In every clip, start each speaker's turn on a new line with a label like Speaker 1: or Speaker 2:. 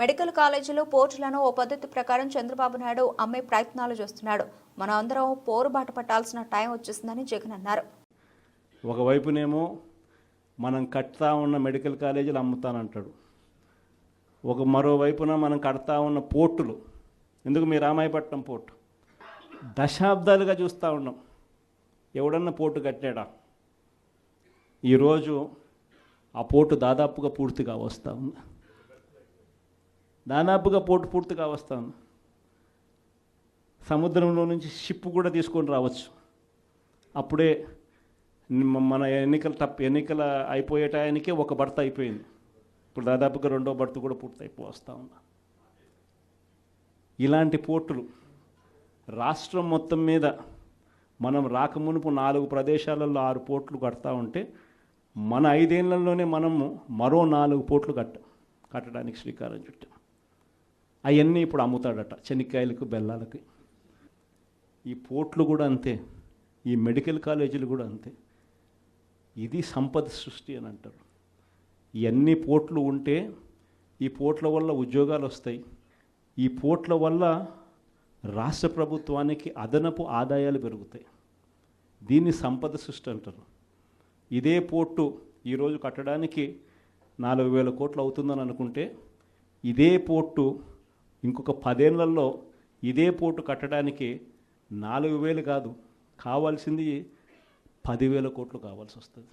Speaker 1: Medical కాలేజీలు పోర్టులను ఓ పద్ధతి ప్రకారం చంద్రబాబు నాయుడు అమ్మే ప్రయత్నాలు చేస్తున్నాడు. మనం అందరం పోరుబాట పట్టాల్సిన టైం వచ్చేసిందని జగన్ అన్నారు.
Speaker 2: ఒకవైపునేమో మనం కడతా ఉన్న మెడికల్ కాలేజీలు అమ్ముతానంటాడు. మరోవైపున మనం కడతా ఉన్న పోర్టులు, ఎందుకు మీ రామాయపట్నం పోర్టు దశాబ్దాలుగా చూస్తూ ఉన్నాం. ఎవడన్నా పోర్టు కట్టాడా? ఈరోజు ఆ పోర్టు దాదాపుగా పూర్తిగా వస్తూ ఉంది. పోర్టు పూర్తిగా వస్తూ ఉంది. సముద్రంలో నుంచి షిప్ కూడా తీసుకొని రావచ్చు. అప్పుడే మన ఎన్నికల అయిపోయే టయానికే ఒక బర్త అయిపోయింది. ఇప్పుడు దాదాపుగా రెండో బర్త కూడా పూర్తి వస్తూ ఉంది. ఇలాంటి పోర్టులు రాష్ట్రం మొత్తం మీద మనం రాకమునుపు 4 ప్రదేశాలలో 6 పోర్టులు కడతా ఉంటే మన 5 ఏళ్లలోనే మనము మరో 4 పోర్టులు కట్టడానికి శ్రీకారం చుట్టాం. అవన్నీ ఇప్పుడు అమ్ముతాడట చెనిక్కాయలకు బెల్లాలకి. ఈ పోర్టులు కూడా అంతే, ఈ మెడికల్ కాలేజీలు కూడా అంతే. ఇది సంపద సృష్టి అని అంటారు. ఇవన్నీ పోర్టులు ఉంటే ఈ పోర్టుల వల్ల ఉద్యోగాలు వస్తాయి. ఈ పోర్టుల వల్ల రాష్ట్ర ప్రభుత్వానికి అదనపు ఆదాయాలు పెరుగుతాయి. దీన్ని సంపద సృష్టి అంటారు. ఇదే పోర్టు ఈరోజు కట్టడానికి 4,000 కోట్లు అవుతుందని అనుకుంటే, ఇదే పోర్టు ఇంకొక 10 ఏళ్లలో ఇదే పోర్టు కట్టడానికి 4,000 కాదు, కావాల్సింది 10,000 కోట్లు కావాల్సి వస్తుంది.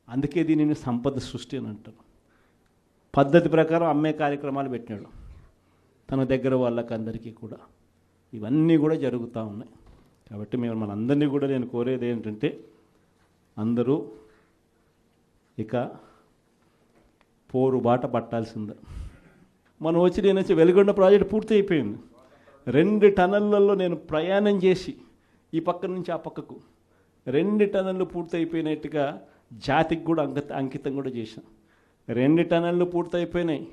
Speaker 2: అందుకే దీనిని సంపద సృష్టి అని అంటారు. పద్ధతి ప్రకారం అమ్మే కార్యక్రమాలు పెట్టినాడు తన దగ్గర వాళ్ళకందరికీ కూడా. ఇవన్నీ కూడా జరుగుతూ ఉన్నాయి. కాబట్టి మనందరినీ కూడా నేను కోరేది ఏంటంటే, అందరూ ఇక పోరు బాట పట్టాల్సిందే. మనం నేను వెలుగొండ ప్రాజెక్టు పూర్తి అయిపోయింది. 2 టన్నెళ్లలో నేను ప్రయాణం చేసి ఈ పక్క నుంచి ఆ పక్కకు 2 టన్నెళ్ళు పూర్తి అయిపోయినట్టుగా జాతికి కూడా అంకితం కూడా చేశాం. 2 టన్నెళ్ళు పూర్తి అయిపోయినాయి.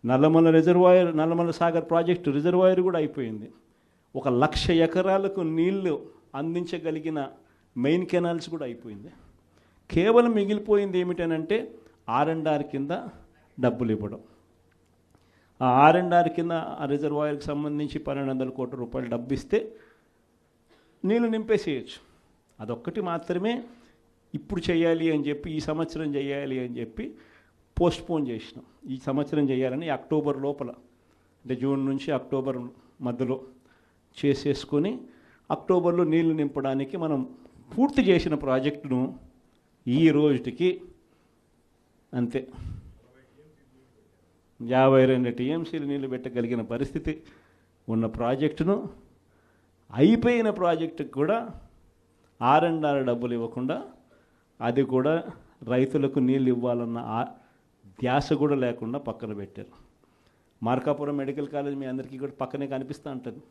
Speaker 2: నల్లమల సాగర్ ప్రాజెక్టు రిజర్వాయర్ కూడా అయిపోయింది. 1,00,000 ఎకరాలకు నీళ్లు అందించగలిగిన మెయిన్ కెనాల్స్ కూడా అయిపోయింది. కేవలం మిగిలిపోయింది ఏమిటనంటే R&R కింద డబ్బులు ఇవ్వడం. ఆ R&R కింద ఆ రిజర్వాయర్కి సంబంధించి 1,200 కోట్ల రూపాయలు డబ్బు ఇస్తే నీళ్ళు నింపేసేయచ్చు. అదొక్కటి మాత్రమే ఇప్పుడు చేయాలి అని చెప్పి, ఈ సంవత్సరం చేయాలి అని చెప్పి పోస్ట్పోన్ చేసినాం. ఈ సంవత్సరం చేయాలని అక్టోబర్ లోపల, అంటే జూన్ నుంచి అక్టోబర్ మధ్యలో చేసేసుకొని అక్టోబర్లో నీళ్లు నింపడానికి మనం పూర్తి చేసిన ప్రాజెక్టును ఈ రోజుకి అంతే 52 టీఎంసీలు నీళ్లు పెట్టగలిగిన పరిస్థితి ఉన్న ప్రాజెక్టును, అయిపోయిన ప్రాజెక్టుకు కూడా R&R డబ్బులు ఇవ్వకుండా, అది కూడా రైతులకు నీళ్ళు ఇవ్వాలన్న ధ్యాస కూడా లేకుండా పక్కన పెట్టారు. మార్కాపురం మెడికల్ కాలేజ్ మీ అందరికీ కూడా పక్కనే కనిపిస్తూ ఉంటుంది.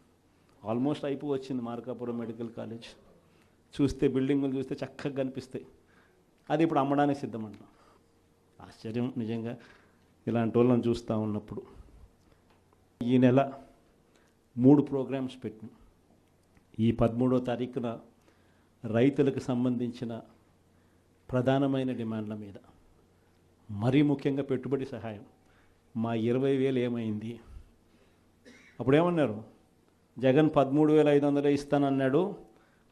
Speaker 2: ఆల్మోస్ట్ వచ్చింది మార్కాపురం మెడికల్ కాలేజ్. చూస్తే బిల్డింగులు చూస్తే చక్కగా కనిపిస్తాయి. అది ఇప్పుడు అమ్మడానికి సిద్ధమంటున్నాం. ఆశ్చర్యం నిజంగా ఇలాంటి వాళ్ళని చూస్తూ ఉన్నప్పుడు. ఈ నెల 3 ప్రోగ్రామ్స్ పెట్టినాం. ఈ 13వ తారీఖున రైతులకు సంబంధించిన ప్రధానమైన డిమాండ్ల మీద, మరీ ముఖ్యంగా పెట్టుబడి సహాయం. మా 20,000 ఏమైంది? అప్పుడేమన్నారు? జగన్ 13,500 ఇస్తానన్నాడు.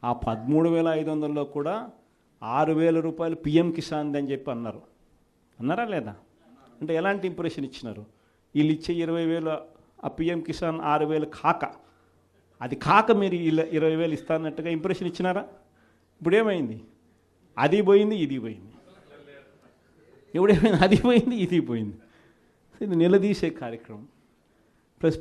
Speaker 2: ఆ 13,500లో కూడా 6,000 రూపాయలు PM కిసాన్ అని చెప్పి అన్నారా లేదా? అంటే ఎలాంటి ఇంప్రెషన్ ఇచ్చినారు? వీళ్ళు ఇచ్చే 20,000 ఆ PM కిసాన్ 6,000 కాక, అది కాక మీరు 20,000 ఇస్తానట్టుగా ఇంప్రెషన్ ఇచ్చినారా? ఇప్పుడు ఏమైంది? అది పోయింది, ఇది పోయింది. ఎప్పుడేమైంది? అది పోయింది, ఇది పోయింది. ఇది నిలదీసే కార్యక్రమం. ప్లస్